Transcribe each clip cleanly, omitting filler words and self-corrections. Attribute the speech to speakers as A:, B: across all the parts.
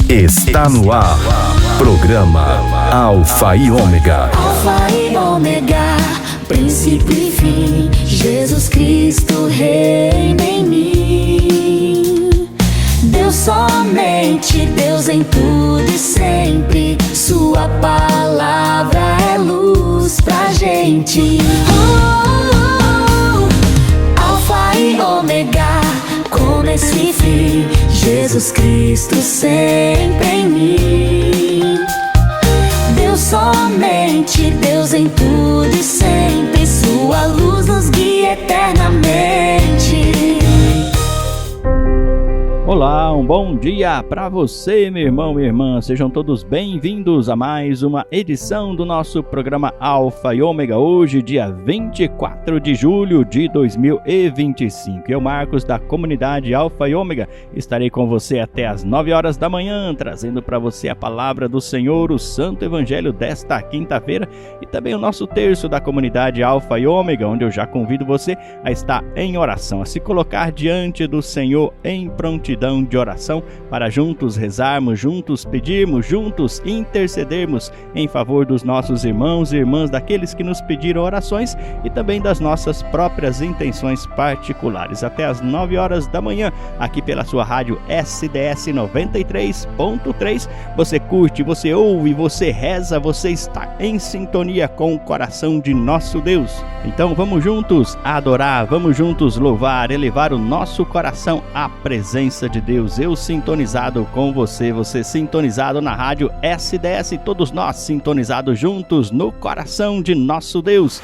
A: Está no ar. Programa Alfa e Ômega.
B: Alfa e Ômega, princípio e fim. Jesus Cristo reina em mim. Deus somente, Deus em tudo e sempre. Sua palavra é luz pra gente. Alfa e Ômega, começo e fim. Jesus Cristo sempre em mim. Deus somente, Deus em tudo e sempre. Sua luz nos guia eternamente.
C: Olá, um bom dia para você, meu irmão, minha irmã. Sejam todos bem-vindos a mais uma edição do nosso programa Alfa e Ômega. Hoje, dia 24 de julho de 2025. Eu, Marcos, da comunidade Alfa e Ômega, estarei com você até às 9 horas da manhã, trazendo para você a palavra do Senhor, o Santo Evangelho desta quinta-feira, e também o nosso terço da comunidade Alfa e Ômega, onde eu já convido você a estar em oração, a se colocar diante do Senhor em prontidão de oração, para juntos rezarmos, juntos pedirmos, juntos intercedermos em favor dos nossos irmãos e irmãs, daqueles que nos pediram orações e também das nossas próprias intenções particulares. Até às 9 horas da manhã, aqui pela sua rádio SDS 93.3, você curte, você ouve, você reza, você está em sintonia com o coração de nosso Deus. Então vamos juntos adorar, vamos juntos louvar, elevar o nosso coração à presença de Deus. Eu sintonizado com você, você sintonizado na rádio SDS, todos nós sintonizados juntos no coração de nosso Deus.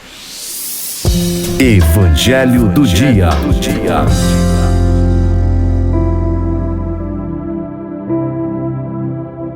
A: Evangelho do Dia.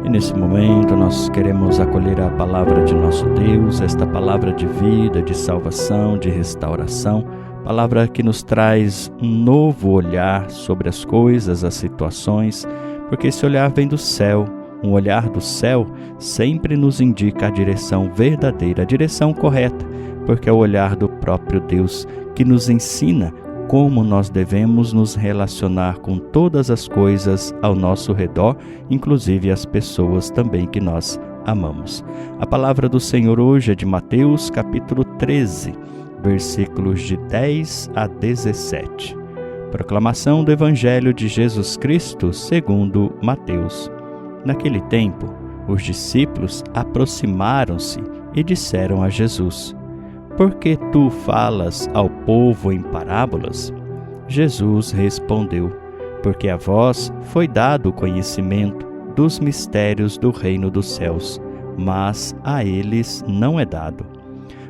C: E nesse momento nós queremos acolher a palavra de nosso Deus, esta palavra de vida, de salvação, de restauração, palavra que nos traz um novo olhar sobre as coisas, as situações, porque esse olhar vem do céu. Um olhar do céu sempre nos indica a direção verdadeira, a direção correta, porque é o olhar do próprio Deus que nos ensina como nós devemos nos relacionar com todas as coisas ao nosso redor, inclusive as pessoas também que nós amamos. A palavra do Senhor hoje é de Mateus, capítulo 13, versículos de 10 a 17. Proclamação do Evangelho de Jesus Cristo segundo Mateus. Naquele tempo, os discípulos aproximaram-se e disseram a Jesus: "Por que tu falas ao povo em parábolas?" Jesus respondeu: "Porque a vós foi dado o conhecimento dos mistérios do reino dos céus, mas a eles não é dado.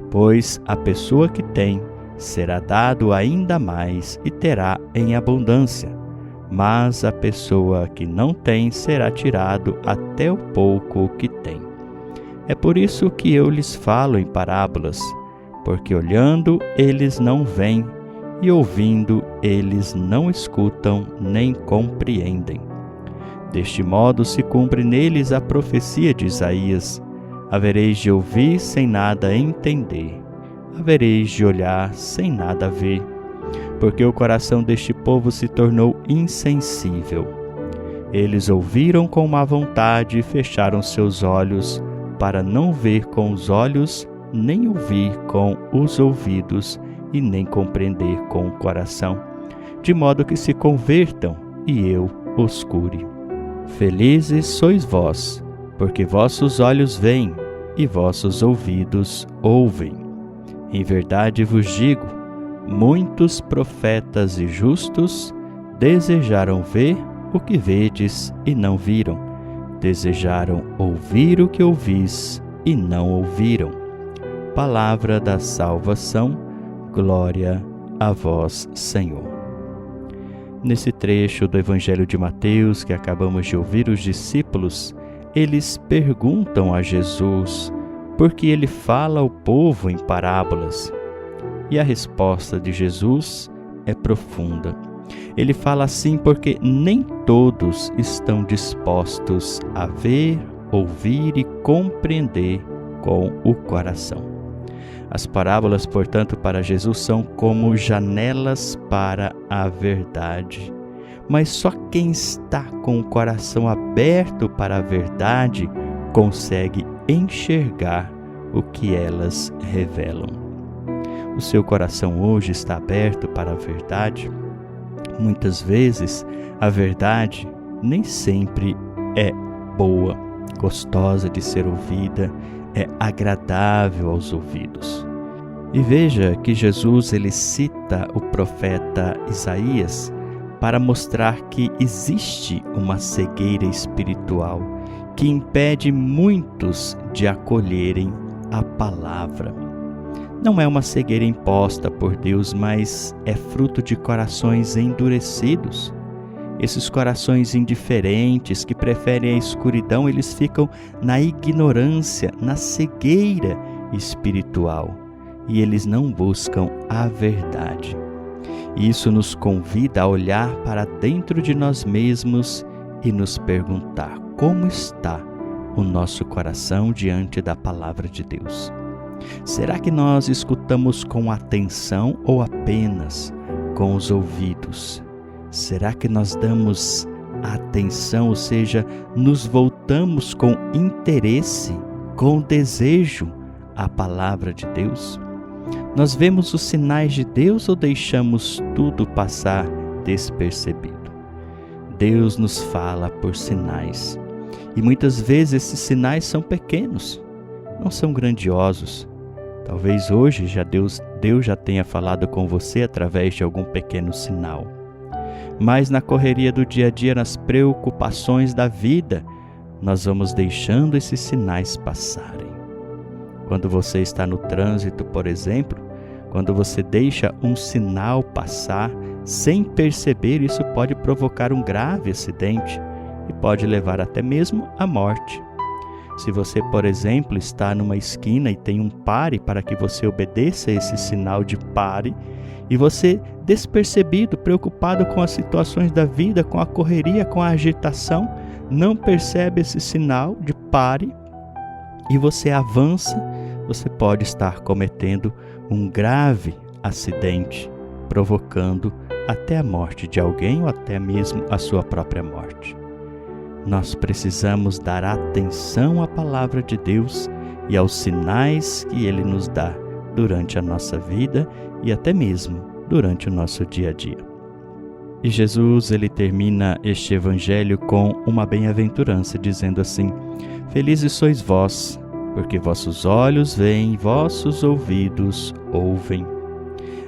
C: Pois a pessoa que tem, será dado ainda mais e terá em abundância. Mas a pessoa que não tem, será tirado até o pouco que tem. É por isso que eu lhes falo em parábolas, porque olhando eles não veem, e ouvindo eles não escutam nem compreendem. Deste modo se cumpre neles a profecia de Isaías: havereis de ouvir sem nada entender, havereis de olhar sem nada ver, porque o coração deste povo se tornou insensível. Eles ouviram com má vontade e fecharam seus olhos, para não ver com os olhos, nem ouvir com os ouvidos, e nem compreender com o coração, de modo que se convertam e eu os cure. Felizes sois vós, porque vossos olhos veem e vossos ouvidos ouvem. Em verdade vos digo, muitos profetas e justos desejaram ver o que vedes e não viram, desejaram ouvir o que ouvis e não ouviram. Palavra da salvação, glória a vós, Senhor. Nesse trecho do Evangelho de Mateus que acabamos de ouvir, os discípulos, eles perguntam a Jesus por que ele fala ao povo em parábolas. E a resposta de Jesus é profunda. Ele fala assim porque nem todos estão dispostos a ver, ouvir e compreender com o coração. As parábolas, portanto, para Jesus são como janelas para a verdade. mas só quem está com o coração aberto para a verdade consegue enxergar o que elas revelam. O seu coração hoje está aberto para a verdade? Muitas vezes, a verdade nem sempre é boa, gostosa de ser ouvida, é agradável aos ouvidos. E veja que Jesus ele cita o profeta Isaías para mostrar que existe uma cegueira espiritual que impede muitos de acolherem a palavra. Não é uma cegueira imposta por Deus, mas é fruto de corações endurecidos. Esses corações indiferentes que preferem a escuridão, eles ficam na ignorância, na cegueira espiritual, e eles não buscam a verdade. Isso nos convida a olhar para dentro de nós mesmos e nos perguntar como está o nosso coração diante da palavra de Deus. Será que nós escutamos com atenção ou apenas com os ouvidos? Será que nós damos atenção, ou seja, nos voltamos com interesse, com desejo à palavra de Deus? Nós vemos os sinais de Deus ou deixamos tudo passar despercebido? Deus nos fala por sinais. E muitas vezes esses sinais são pequenos, não são grandiosos. Talvez hoje Deus já tenha falado com você através de algum pequeno sinal. Mas na correria do dia a dia, nas preocupações da vida, nós vamos deixando esses sinais passarem. Quando você está no trânsito, por exemplo, quando você deixa um sinal passar sem perceber, isso pode provocar um grave acidente e pode levar até mesmo à morte. Se você, por exemplo, está numa esquina e tem um pare para que você obedeça esse sinal de pare, e você, despercebido, preocupado com as situações da vida, com a correria, com a agitação, não percebe esse sinal de pare e você avança, você pode estar cometendo um grave acidente, provocando até a morte de alguém ou até mesmo a sua própria morte. Nós precisamos dar atenção à palavra de Deus e aos sinais que Ele nos dá durante a nossa vida e até mesmo durante o nosso dia a dia. E Jesus, ele termina este evangelho com uma bem-aventurança, dizendo assim: Felizes sois vós, porque vossos olhos veem, vossos ouvidos ouvem.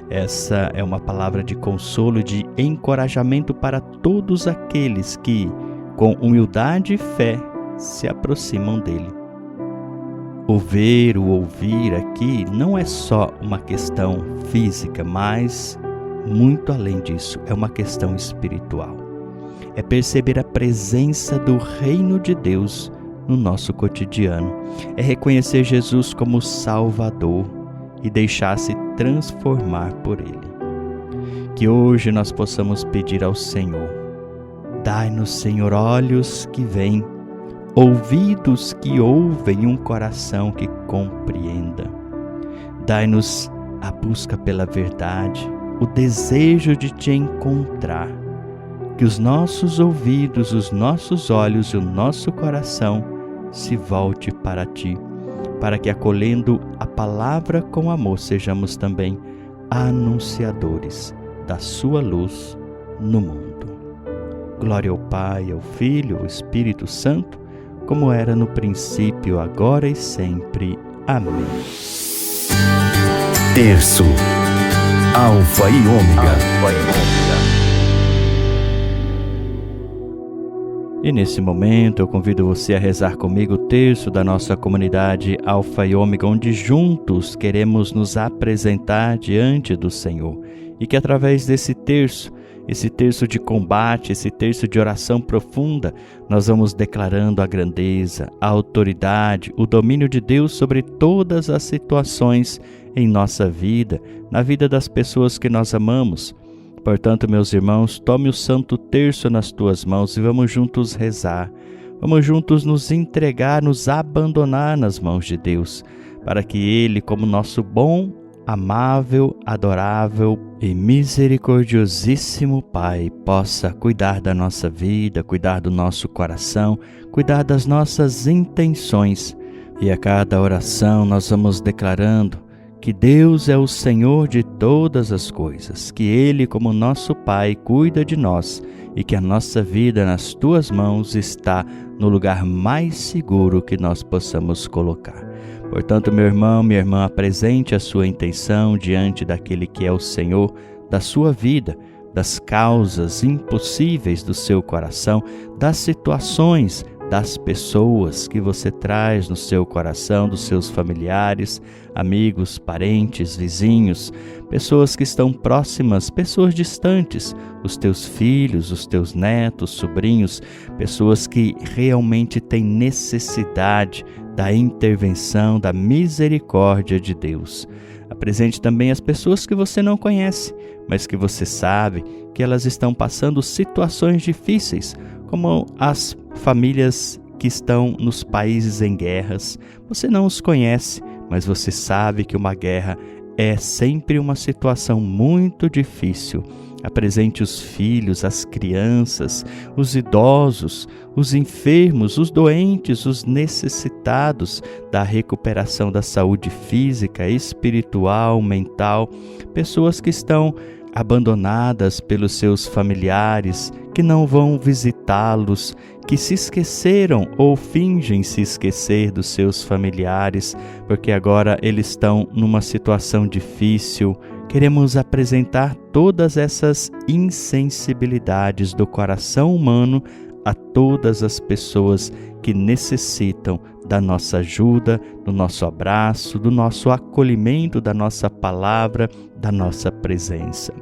C: Essa é uma palavra de consolo, de encorajamento para todos aqueles que, com humildade e fé, se aproximam dele. O ver, o ouvir aqui não é só uma questão física, mas muito além disso, é uma questão espiritual. É perceber a presença do reino de Deus no nosso cotidiano. É reconhecer Jesus como Salvador e deixar-se transformar por Ele. Que hoje nós possamos pedir ao Senhor: dai-nos, Senhor, olhos que veem, ouvidos que ouvem, um coração que compreenda. Dai-nos a busca pela verdade, o desejo de Te encontrar. Que os nossos ouvidos, os nossos olhos e o nosso coração se volte para Ti, para que, acolhendo a palavra com amor, sejamos também anunciadores da Sua luz no mundo. Glória ao Pai, ao Filho, ao Espírito Santo, como era no princípio, agora e sempre. Amém.
A: Terço, Alfa e Ômega.
C: E nesse momento eu convido você a rezar comigo o terço da nossa comunidade Alfa e Ômega, onde juntos queremos nos apresentar diante do Senhor. E que através desse terço, esse terço de combate, esse terço de oração profunda, nós vamos declarando a grandeza, a autoridade, o domínio de Deus sobre todas as situações em nossa vida, na vida das pessoas que nós amamos. Portanto, meus irmãos, tome o Santo Terço nas tuas mãos e vamos juntos rezar. Vamos juntos nos entregar, nos abandonar nas mãos de Deus, para que Ele, como nosso bom, amável, adorável e misericordiosíssimo Pai possa cuidar da nossa vida, cuidar do nosso coração, cuidar das nossas intenções. E a cada oração nós vamos declarando que Deus é o Senhor de todas as coisas, que Ele, como nosso Pai, cuida de nós e que a nossa vida nas Tuas mãos está no lugar mais seguro que nós possamos colocar. Portanto, meu irmão, minha irmã, apresente a sua intenção diante daquele que é o Senhor da sua vida, das causas impossíveis do seu coração, das situações, das pessoas que você traz no seu coração, dos seus familiares, amigos, parentes, vizinhos, pessoas que estão próximas, pessoas distantes, os teus filhos, os teus netos, sobrinhos, pessoas que realmente têm necessidade da intervenção, da misericórdia de Deus. Apresente também as pessoas que você não conhece, mas que você sabe que elas estão passando situações difíceis, como as famílias que estão nos países em guerras. Você não os conhece, mas você sabe que uma guerra é sempre uma situação muito difícil. Apresente os filhos, as crianças, os idosos, os enfermos, os doentes, os necessitados da recuperação da saúde física, espiritual, mental, pessoas que estão abandonadas pelos seus familiares, que não vão visitá-los, que se esqueceram ou fingem se esquecer dos seus familiares, porque agora eles estão numa situação difícil. Queremos apresentar todas essas insensibilidades do coração humano a todas as pessoas que necessitam da nossa ajuda, do nosso abraço, do nosso acolhimento, da nossa palavra, da nossa presença.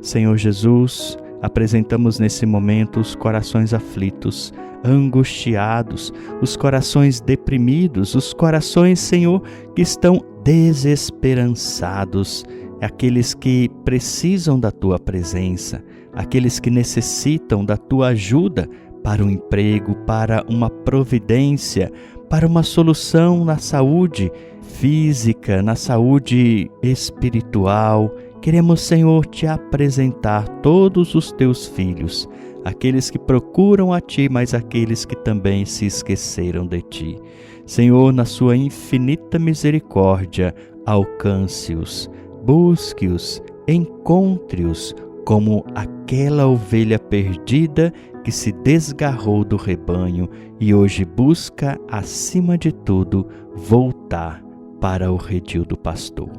C: Senhor Jesus, apresentamos nesse momento os corações aflitos, angustiados, os corações deprimidos, os corações, Senhor, que estão desesperançados, aqueles que precisam da Tua presença, aqueles que necessitam da Tua ajuda para um emprego, para uma providência, para uma solução na saúde física, na saúde espiritual. Queremos, Senhor, Te apresentar todos os Teus filhos, aqueles que procuram a Ti, mas aqueles que também se esqueceram de Ti. Senhor, na Sua infinita misericórdia, alcance-os, busque-os, encontre-os como aquela ovelha perdida que se desgarrou do rebanho e hoje busca, acima de tudo, voltar para o redil do pastor.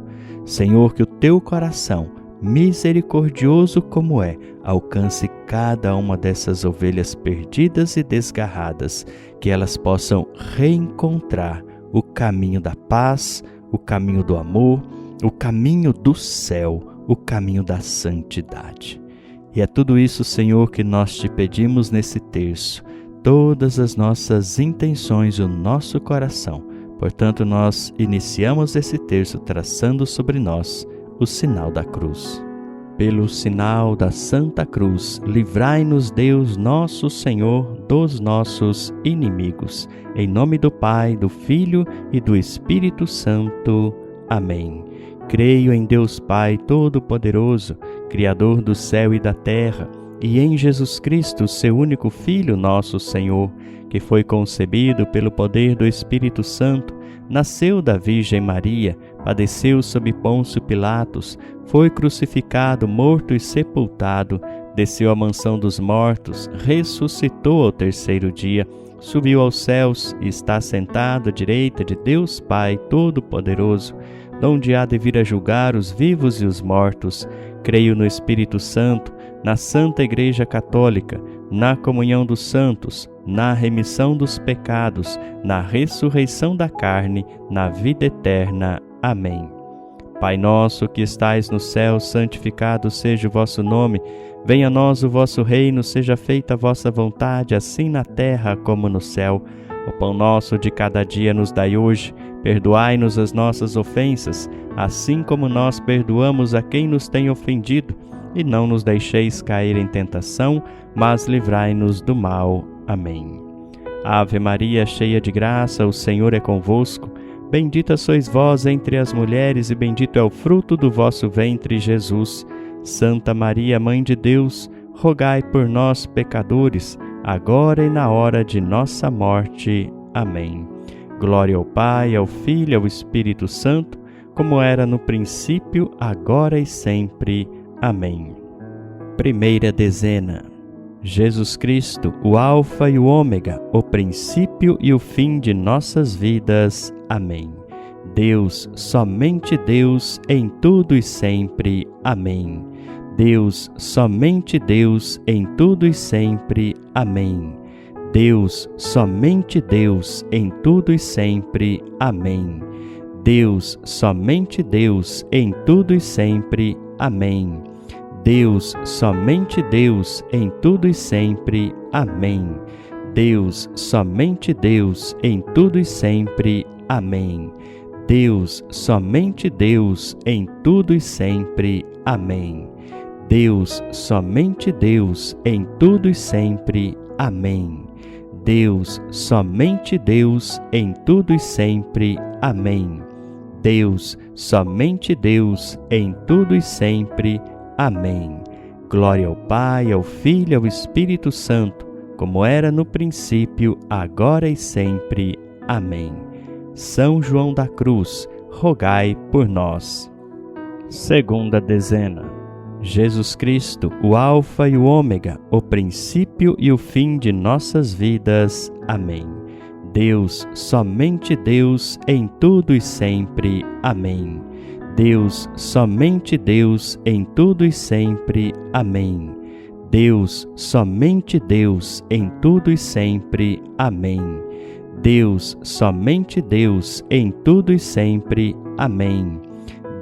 C: Senhor, que o Teu coração, misericordioso como é, alcance cada uma dessas ovelhas perdidas e desgarradas, que elas possam reencontrar o caminho da paz, o caminho do amor, o caminho do céu, o caminho da santidade. E é tudo isso, Senhor, que nós Te pedimos nesse terço, todas as nossas intenções, o nosso coração. Portanto, nós iniciamos esse terço traçando sobre nós o sinal da cruz. Pelo sinal da Santa Cruz, livrai-nos Deus nosso Senhor dos nossos inimigos. Em nome do Pai, do Filho e do Espírito Santo. Amém. Creio em Deus Pai Todo-Poderoso, Criador do céu e da terra, e em Jesus Cristo, seu único Filho, nosso Senhor, que foi concebido pelo poder do Espírito Santo, nasceu da Virgem Maria, padeceu sob Pôncio Pilatos, foi crucificado, morto e sepultado, desceu à mansão dos mortos, ressuscitou ao terceiro dia, subiu aos céus e está sentado à direita de Deus Pai Todo-Poderoso, donde há de vir a julgar os vivos e os mortos. Creio no Espírito Santo, na Santa Igreja Católica, na comunhão dos santos, na remissão dos pecados, na ressurreição da carne, na vida eterna. Amém. Pai nosso que estais no céu, santificado seja o vosso nome. Venha a nós o vosso reino, seja feita a vossa vontade, assim na terra como no céu. O pão nosso de cada dia nos dai hoje. Perdoai-nos as nossas ofensas, assim como nós perdoamos a quem nos tem ofendido. E não nos deixeis cair em tentação, mas livrai-nos do mal. Amém. Ave Maria, cheia de graça, o Senhor é convosco. Bendita sois vós entre as mulheres, e bendito é o fruto do vosso ventre, Jesus. Santa Maria, Mãe de Deus, rogai por nós, pecadores, agora e na hora de nossa morte. Amém. Glória ao Pai, ao Filho e ao Espírito Santo, como era no princípio, agora e sempre. Amém. Primeira dezena. Jesus Cristo, o Alfa e o Ômega, o princípio e o fim de nossas vidas. Amém. Deus, somente Deus, em tudo e sempre. Amém. Deus, somente Deus, em tudo e sempre. Amém. Deus, somente Deus, em tudo e sempre. Amém. Deus, somente Deus, em tudo e sempre. Amém. Deus, somente Deus, em tudo e sempre. Amém. Deus, somente Deus, em tudo e sempre. Amém. Deus, somente Deus, em tudo e sempre. Amém. Deus, somente Deus, em tudo e sempre. Amém. Deus, somente Deus, em tudo e sempre. Amém. Deus, somente Deus, em tudo e sempre. Amém. Glória ao Pai, ao Filho e ao Espírito Santo, como era no princípio, agora e sempre. Amém. São João da Cruz, rogai por nós. Segunda dezena. Jesus Cristo, o Alfa e o Ômega, o princípio e o fim de nossas vidas. Amém. Deus, somente Deus, em tudo e sempre. Amém. Deus, somente Deus, em tudo e sempre. Amém. Deus, somente Deus, em tudo e sempre. Amém. Deus, somente Deus, em tudo e sempre. Amém.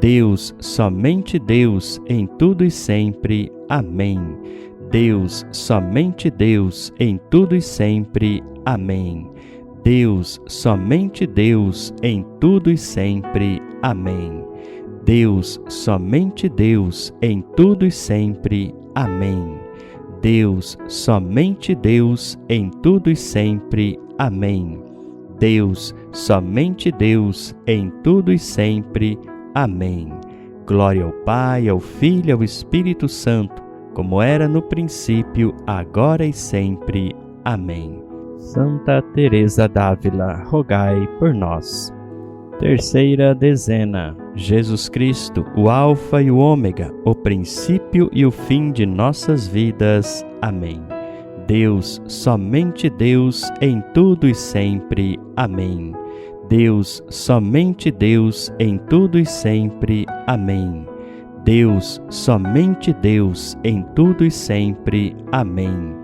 C: Deus, somente Deus, em tudo e sempre. Amém. Deus, somente Deus, em tudo e sempre. Amém. Deus, somente Deus, em tudo e sempre. Amém. Deus, somente Deus, em tudo e sempre. Amém. Deus, somente Deus, em tudo e sempre. Amém. Deus, somente Deus, em tudo e sempre. Amém. Glória ao Pai, ao Filho e ao Espírito Santo, como era no princípio, agora e sempre. Amém. Santa Teresa d'Ávila, rogai por nós. Terceira dezena. Jesus Cristo, o Alfa e o Ômega, o princípio e o fim de nossas vidas. Amém. Deus, somente Deus, em tudo e sempre. Amém. Deus, somente Deus, em tudo e sempre. Amém. Deus, somente Deus, em tudo e sempre. Amém.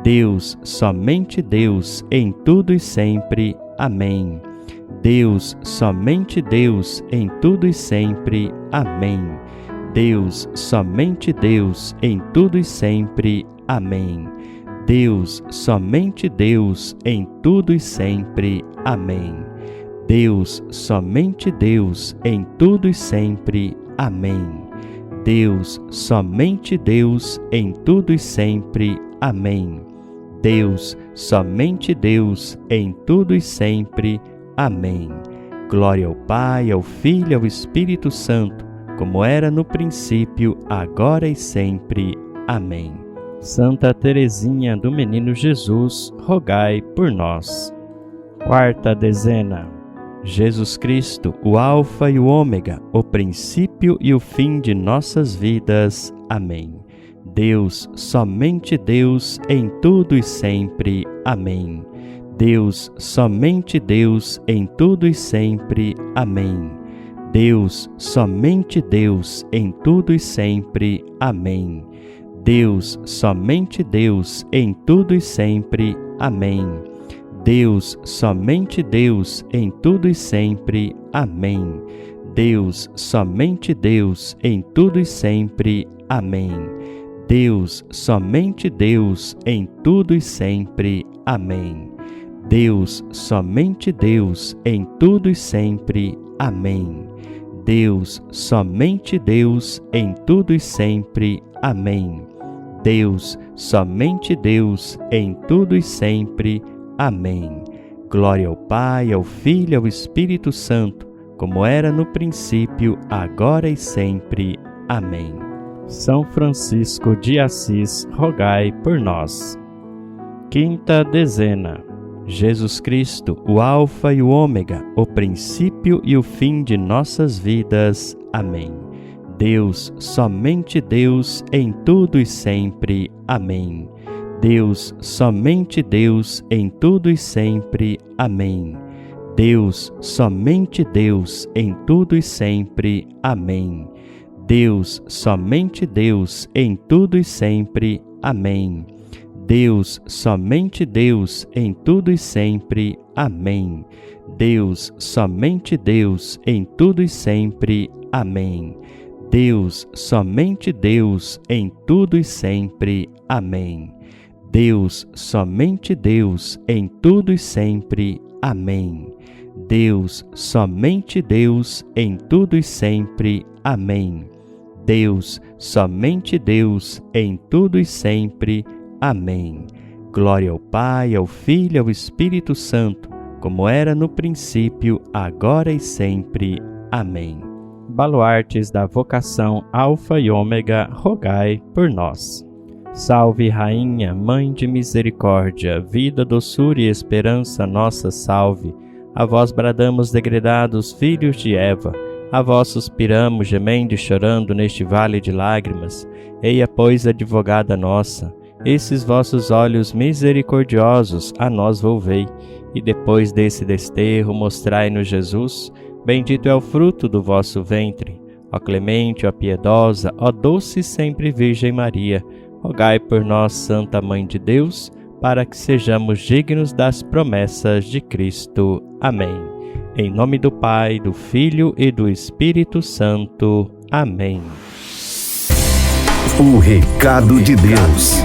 C: Deus, somente Deus, em tudo e sempre. Amém. Deus, somente Deus, em tudo e sempre. Amém. Deus, somente Deus, em tudo e sempre. Amém. Deus, somente Deus, em tudo e sempre. Amém. Deus, somente Deus, em tudo e sempre. Amém. Deus, somente Deus, em tudo e sempre. Amém. Deus, somente Deus, em tudo e sempre. Amém. Glória ao Pai, ao Filho e ao Espírito Santo, como era no princípio, agora e sempre. Amém. Santa Teresinha do Menino Jesus, rogai por nós. Quarta dezena. Jesus Cristo, o Alfa e o Ômega, o princípio e o fim de nossas vidas. Amém. Deus, somente Deus, em tudo e sempre. Amém. Deus, somente Deus, em tudo e sempre. Amém. Deus, somente Deus, em tudo e sempre. Amém. Deus, somente Deus, em tudo e sempre. Amém. Deus, somente Deus, em tudo e sempre. Amém. Deus, somente Deus, em tudo e sempre. Amém. Deus, somente Deus, em tudo e sempre. Amém. Deus, somente Deus, em tudo e sempre. Amém. Deus, somente Deus, em tudo e sempre. Amém. Deus, somente Deus, em tudo e sempre. Amém. Glória ao Pai, ao Filho e ao Espírito Santo, como era no princípio, agora e sempre. Amém. São Francisco de Assis, rogai por nós. Quinta dezena. Jesus Cristo, o Alfa e o Ômega, o princípio e o fim de nossas vidas. Amém. Deus, somente Deus, em tudo e sempre. Amém. Deus, somente Deus, em tudo e sempre. Amém. Deus, somente Deus, em tudo e sempre. Amém. Deus, somente Deus, em tudo e sempre. Amém. Deus, somente Deus, em tudo e sempre. Amém. Deus, somente Deus, em tudo e sempre. Amém. Deus, somente Deus, em tudo e sempre. Amém. Deus, somente Deus, em tudo e sempre. Amém. Deus, somente Deus, em tudo e sempre. Amém. Deus, somente Deus, em tudo e sempre. Amém. Glória ao Pai, ao Filho e ao Espírito Santo, como era no princípio, agora e sempre. Amém. Baluartes da vocação Alfa e Ômega, rogai por nós. Salve, Rainha, Mãe de Misericórdia, vida, doçura e esperança, nossa salve. A vós bradamos, degredados filhos de Eva, a vós suspiramos, gemendo e chorando neste vale de lágrimas. Eia, pois, advogada nossa, esses vossos olhos misericordiosos a nós volvei, e depois desse desterro mostrai-nos Jesus. Bendito é o fruto do vosso ventre. Ó clemente, ó piedosa, ó doce sempre Virgem Maria, rogai por nós, Santa Mãe de Deus, para que sejamos dignos das promessas de Cristo. Amém. Em nome do Pai, do Filho e do Espírito Santo. Amém.
A: O recado de Deus.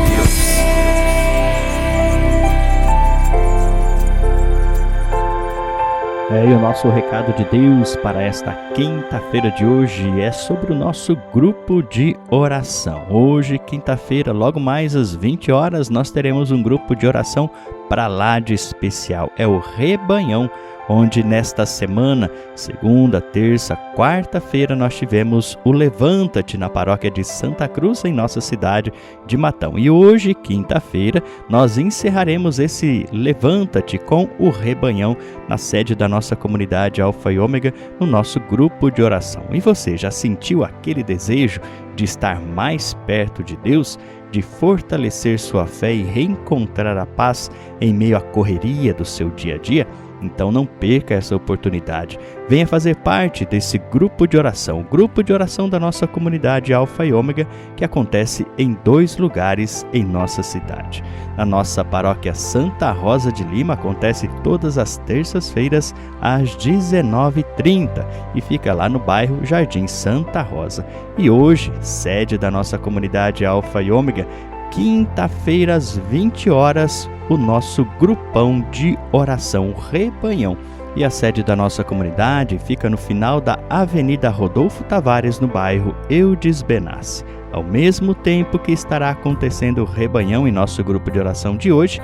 C: E o nosso recado de Deus para esta quinta-feira de hoje é sobre o nosso grupo de oração. Hoje, quinta-feira, logo mais às 20 horas, nós teremos um grupo de oração para lá de especial. É o Rebanhão, onde nesta semana, segunda, terça, quarta-feira, nós tivemos o Levanta-te na paróquia de Santa Cruz, em nossa cidade de Matão. E hoje, quinta-feira, nós encerraremos esse Levanta-te com o Rebanhão na sede da nossa comunidade Alfa e Ômega, no nosso grupo de oração. E você já sentiu aquele desejo de estar mais perto de Deus, de fortalecer sua fé e reencontrar a paz em meio à correria do seu dia a dia? Então não perca essa oportunidade. Venha fazer parte desse grupo de oração, o grupo de oração da nossa comunidade Alfa e Ômega, que acontece em 2 lugares em nossa cidade. Na nossa paróquia Santa Rosa de Lima, acontece todas as terças-feiras às 19h30 e fica lá no bairro Jardim Santa Rosa. E hoje, sede da nossa comunidade Alfa e Ômega, quinta-feira às 20 horas, o nosso grupão de oração Rebanhão. E a sede da nossa comunidade fica no final da Avenida Rodolfo Tavares, no bairro Eudes Benassi. Ao mesmo tempo que estará acontecendo o Rebanhão em nosso grupo de oração de hoje,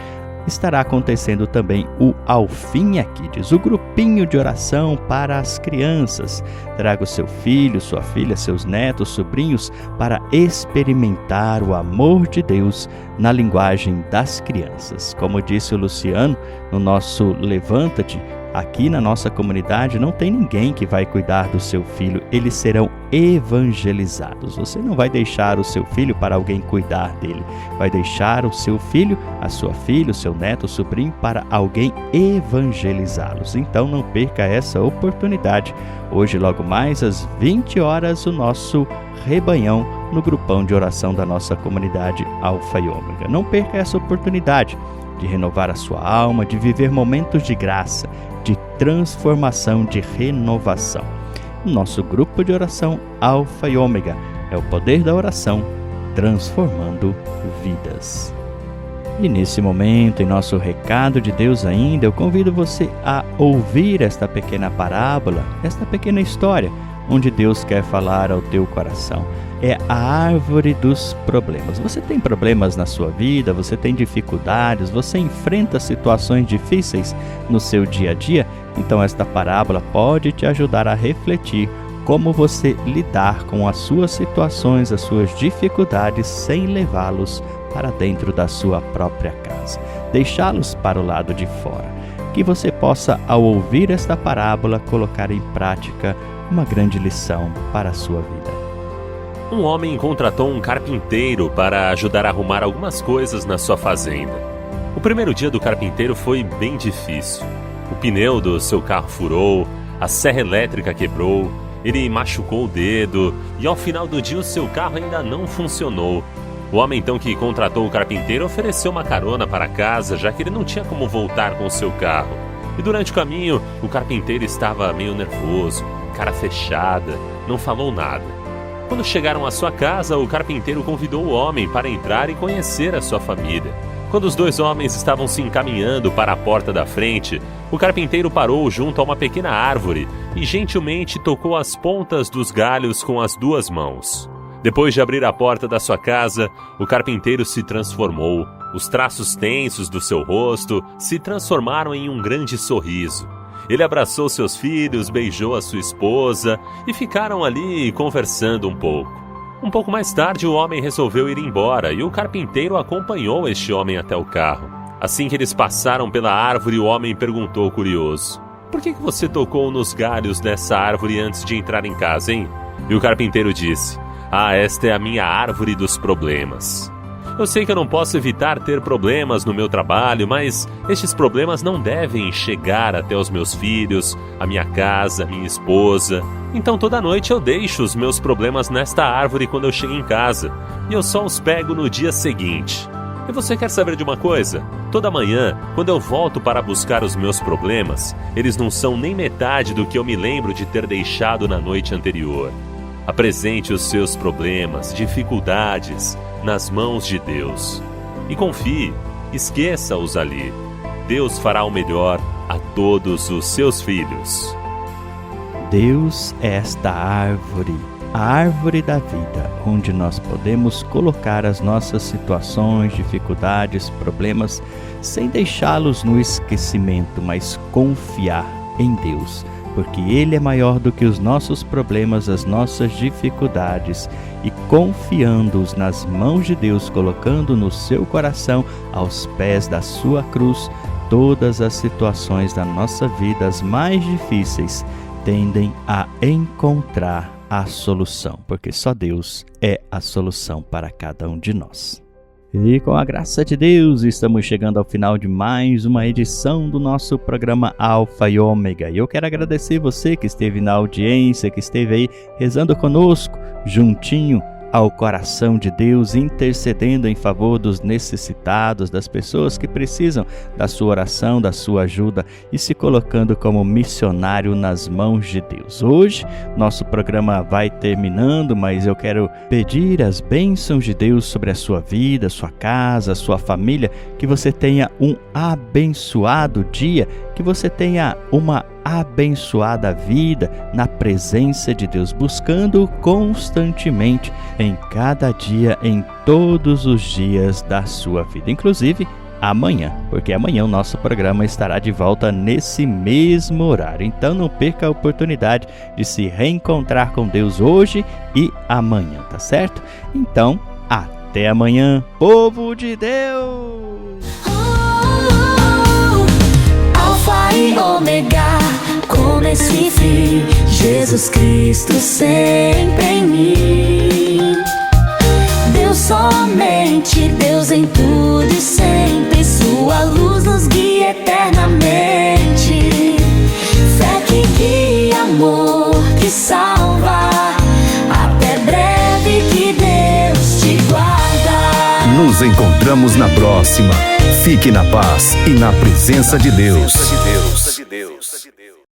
C: estará acontecendo também o Alfinha Kids, o grupinho de oração para as crianças. Traga o seu filho, sua filha, seus netos, sobrinhos para experimentar o amor de Deus na linguagem das crianças. Como disse o Luciano no nosso Levanta-te, aqui na nossa comunidade não tem ninguém que vai cuidar do seu filho, eles serão evangelizados. Você não vai deixar o seu filho para alguém cuidar dele, vai deixar o seu filho, a sua filha, o seu neto, o sobrinho para alguém evangelizá-los. Então não perca essa oportunidade. Hoje, logo mais às 20 horas, o nosso Rebanhão no grupão de oração da nossa comunidade Alfa e Ômega. Não perca essa oportunidade de renovar a sua alma, de viver momentos de graça, de transformação, de renovação. O nosso grupo de oração Alfa e Ômega é o poder da oração transformando vidas. E nesse momento, em nosso recado de Deus ainda, eu convido você a ouvir esta pequena parábola, esta pequena história, onde Deus quer falar ao teu coração. É a árvore dos problemas. Você tem problemas na sua vida, você tem dificuldades, você enfrenta situações difíceis no seu dia a dia? Então esta parábola pode te ajudar a refletir como você lidar com as suas situações, as suas dificuldades, sem levá-los para dentro da sua própria casa, deixá-los para o lado de fora. Que você possa, ao ouvir esta parábola, colocar em prática uma grande lição para a sua vida.
D: Um homem contratou um carpinteiro para ajudar a arrumar algumas coisas na sua fazenda. O primeiro dia do carpinteiro foi bem difícil. O pneu do seu carro furou, a serra elétrica quebrou, ele machucou o dedo e ao final do dia o seu carro ainda não funcionou. O homem então que contratou o carpinteiro ofereceu uma carona para casa, já que ele não tinha como voltar com o seu carro. E durante o caminho, o carpinteiro estava meio nervoso, cara fechada, não falou nada. Quando chegaram à sua casa, o carpinteiro convidou o homem para entrar e conhecer a sua família. Quando os dois homens estavam se encaminhando para a porta da frente, o carpinteiro parou junto a uma pequena árvore e gentilmente tocou as pontas dos galhos com as duas mãos. Depois de abrir a porta da sua casa, o carpinteiro se transformou. Os traços tensos do seu rosto se transformaram em um grande sorriso. Ele abraçou seus filhos, beijou a sua esposa e ficaram ali conversando um pouco. Um pouco mais tarde, o homem resolveu ir embora e o carpinteiro acompanhou este homem até o carro. Assim que eles passaram pela árvore, o homem perguntou curioso: "Por que você tocou nos galhos dessa árvore antes de entrar em casa, hein?" E o carpinteiro disse: "Ah, esta é a minha árvore dos problemas. Eu sei que eu não posso evitar ter problemas no meu trabalho, mas estes problemas não devem chegar até os meus filhos, a minha casa, a minha esposa. Então toda noite eu deixo os meus problemas nesta árvore quando eu chego em casa, e eu só os pego no dia seguinte. E você quer saber de uma coisa? Toda manhã, quando eu volto para buscar os meus problemas, eles não são nem metade do que eu me lembro de ter deixado na noite anterior. Apresente os seus problemas, dificuldades, nas mãos de Deus. E confie, esqueça-os ali. Deus fará o melhor a todos os seus filhos."
C: Deus é esta árvore, a árvore da vida, onde nós podemos colocar as nossas situações, dificuldades, problemas, sem deixá-los no esquecimento, mas confiar em Deus, porque Ele é maior do que os nossos problemas, as nossas dificuldades, e confiando-os nas mãos de Deus, colocando no seu coração, aos pés da sua cruz, todas as situações da nossa vida, as mais difíceis, tendem a encontrar a solução, porque só Deus é a solução para cada um de nós. E com a graça de Deus, estamos chegando ao final de mais uma edição do nosso programa Alfa e Ômega. E eu quero agradecer você que esteve na audiência, que esteve aí rezando conosco, juntinho ao coração de Deus, intercedendo em favor dos necessitados, das pessoas que precisam da sua oração, da sua ajuda e se colocando como missionário nas mãos de Deus. Hoje, nosso programa vai terminando, mas eu quero pedir as bênçãos de Deus sobre a sua vida, sua casa, sua família, que você tenha um abençoado dia, que você tenha uma abençoada vida na presença de Deus, buscando constantemente em cada dia, em todos os dias da sua vida, inclusive amanhã, porque amanhã o nosso programa estará de volta nesse mesmo horário. Então não perca a oportunidade de se reencontrar com Deus hoje e amanhã, tá certo? Então, até amanhã, povo de Deus!
B: Alfa e Ômega, começo e fim, Jesus Cristo sempre em mim. Deus somente, Deus em tudo e sempre, sua luz nos guia eternamente. Fé que guia, amor que salva, até breve que Deus te guarda.
A: Nos encontramos na próxima. Fique na paz e na presença de Deus.